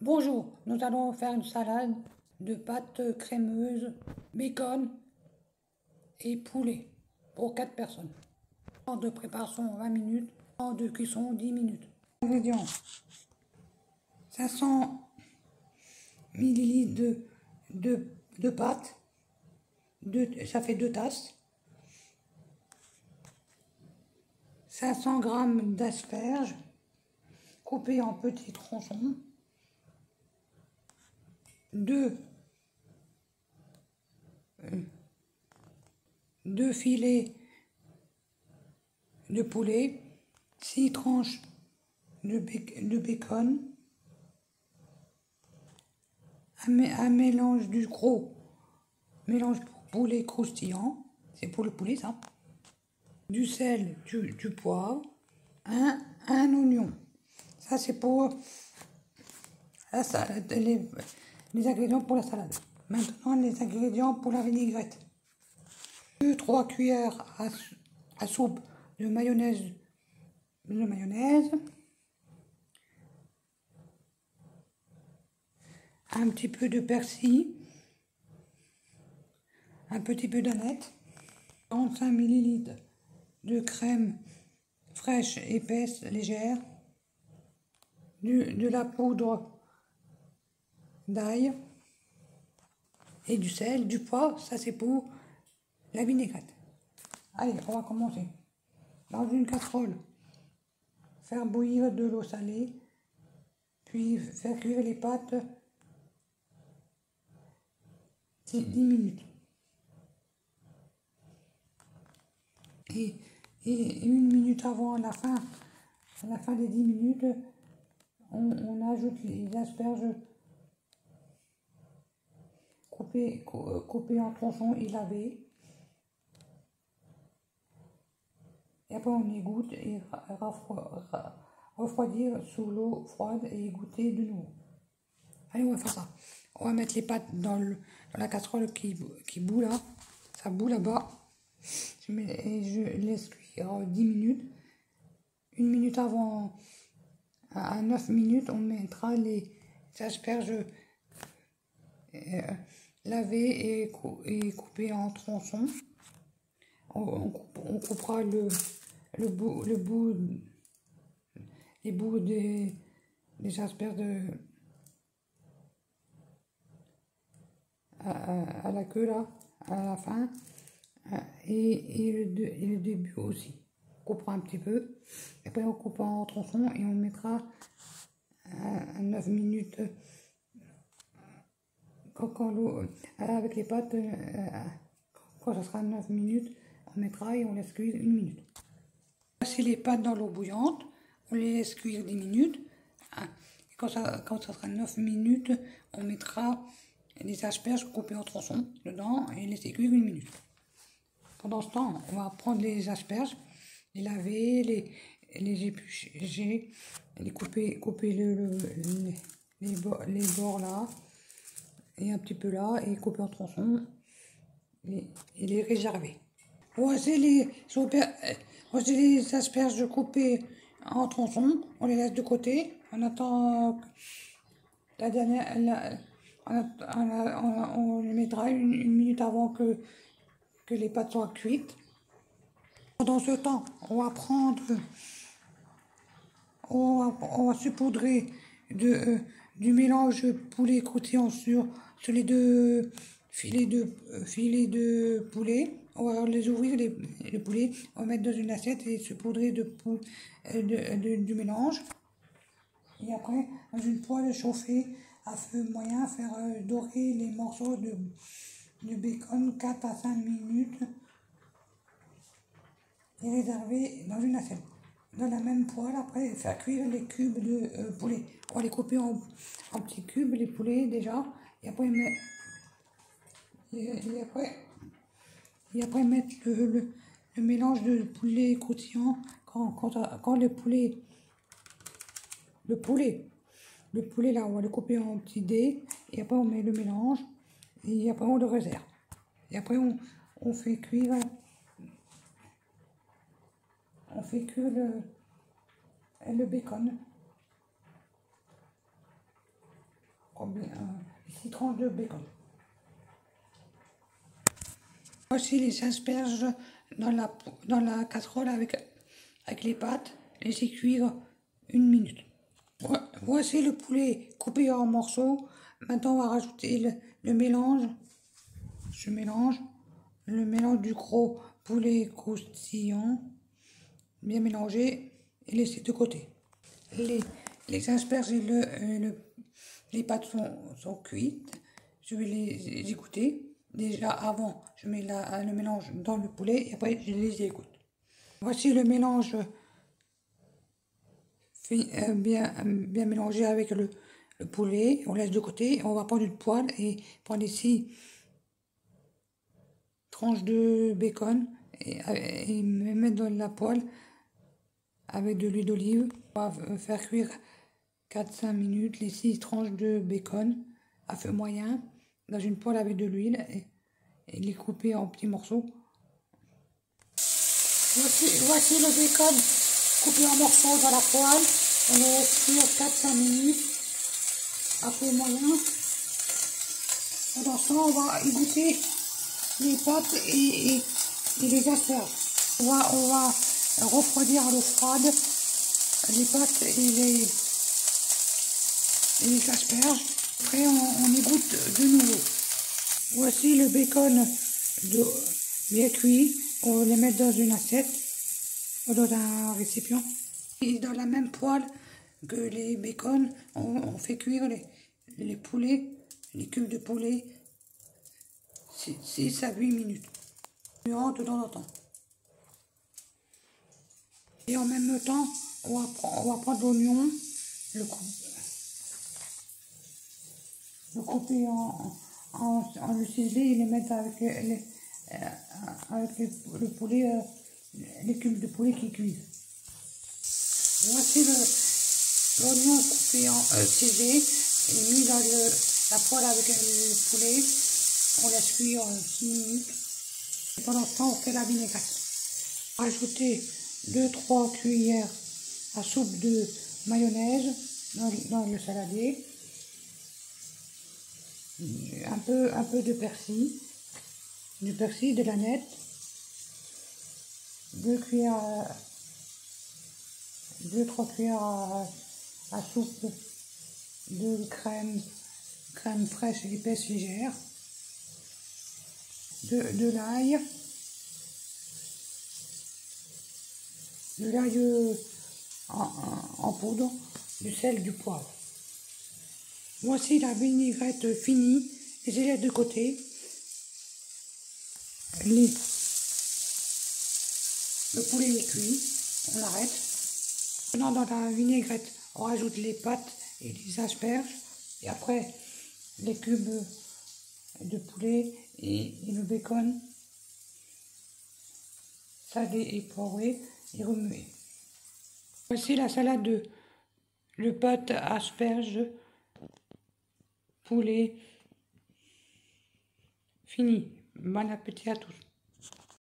Bonjour, nous allons faire une salade de pâtes crémeuses, bacon et poulet pour 4 personnes. Temps de préparation 20 minutes, temps de cuisson 10 minutes. Ingrédients 500 ml de pâtes, ça fait 2 tasses. 500 g d'asperges coupées en petits tronçons. 2 filets de poulet, 6 tranches de bacon, un mélange du gros mélange pour poulet croustillant, c'est pour le poulet ça, du sel, du poivre, un oignon. Ça c'est pour la salade, les ingrédients pour la salade. Maintenant les ingrédients pour la vinaigrette. 2-3 cuillères à soupe de mayonnaise, un petit peu de persil, un petit peu d'aneth, 45 ml de crème fraîche épaisse légère, de la poudre d'ail et du sel, du poivre, ça c'est pour la vinaigrette. Allez, on va commencer. Dans une casserole, faire bouillir de l'eau salée, puis faire cuire les pâtes 10 minutes. Et 1 minute avant la fin des 10 minutes, on ajoute les asperges coupées en tronçons et lavées. Et après on égoutte et refroidir sous l'eau froide et égoutter de nouveau. Allez, on va faire ça. On va mettre les pâtes dans la casserole qui bout là. Ça bout là-bas. Et je laisse cuire 10 minutes. 1 minute avant, à 9 minutes, on mettra les asperges lavées et coupées en tronçons. On coupera les bouts des asperges à la queue là, à la fin, et le début aussi. On coupera un petit peu, et après on coupe en tronçons et on mettra à 9 minutes quand l'eau, avec les pâtes, quand ça sera 9 minutes, on mettra et on laisse cuire 1 minute. Passer les pâtes dans l'eau bouillante, on les laisse cuire 10 minutes. Et quand ça sera 9 minutes, on mettra les asperges coupées en tronçons dedans et laisser cuire 1 minute. Pendant ce temps, on va prendre les asperges, les laver, les éplucher, les couper les bords là, et un petit peu là, et couper en tronçons, et les réserver. Voici les asperges coupées en tronçons, on les laisse de côté, on attend la dernière, on les mettra 1 minute avant que les pâtes soient cuites. Pendant ce temps, on va saupoudrer du mélange poulet croustillant sur les 2 filets de poulet. On va les ouvrir, les poulets, on va mettre dans une assiette et saupoudrer du mélange. Et après, dans une poêle chauffée à feu moyen, faire dorer les morceaux de bacon 4 à 5 minutes et réserver dans une assiette. Dans la même poêle, après, faire cuire les cubes de poulet. On va les couper en petits cubes, les poulets déjà, et après mettre le mélange de poulet croustillant quand le poulet là, on va le couper en petits dés, et après on met le mélange, et après on le réserve. Et après on fait cuire le bacon. ici tranches de bacon. Voici les asperges dans la casserole avec les pâtes. Laissez cuire 1 minute. Voici le poulet coupé en morceaux. Maintenant, on va rajouter le mélange. Le mélange du gros poulet croustillant. Bien mélangé et laisser de côté. Les asperges et les pâtes sont cuites. Je vais les égoutter. Déjà avant, je mets le mélange dans le poulet et après je les égoutte. Voici le mélange bien mélangé avec le poulet. On laisse de côté. On va prendre une poêle et prendre ici tranches de bacon et mettre dans la poêle avec de l'huile d'olive. On va faire cuire 4-5 minutes les 6 tranches de bacon à feu moyen dans une poêle avec de l'huile et les couper en petits morceaux. Voici le bacon coupé en morceaux dans la poêle. On le laisse cuire 4-5 minutes à feu moyen. Pendant ce temps, on va égoutter les pâtes et les asperges. On va refroidir à l'eau froide les pâtes et les asperges. Après, on égoutte de nouveau. Voici le bacon bien cuit. On va les mettre dans une assiette ou dans un récipient. Et dans la même poêle que les bacons, on fait cuire les poulets, les cubes de poulet, 6 à 8 minutes. De temps en temps. Et en même temps, on va prendre l'oignon, le couper en le ciseler et les mettre avec le poulet, les cubes de poulet qui cuisent. Voici l'oignon coupé en ciselé et mis dans la poêle avec le poulet. On laisse cuire 6 minutes. Et pendant ce temps, on fait la vinaigrette. Rajouter 2-3 cuillères à soupe de mayonnaise dans le saladier. Un peu de persil, de l'aneth, 2-3 cuillères à soupe de crème fraîche et épaisse légère, de l'ail, en poudre, du sel, du poivre. Voici la vinaigrette finie, et je laisse de côté. Le poulet est cuit, on arrête. Maintenant dans la vinaigrette, on rajoute les pâtes et les asperges, et après les cubes de poulet et le bacon, salé et poivré et remué. Voici la salade de pâtes, asperges, poulet, fini. Bon appétit à tous.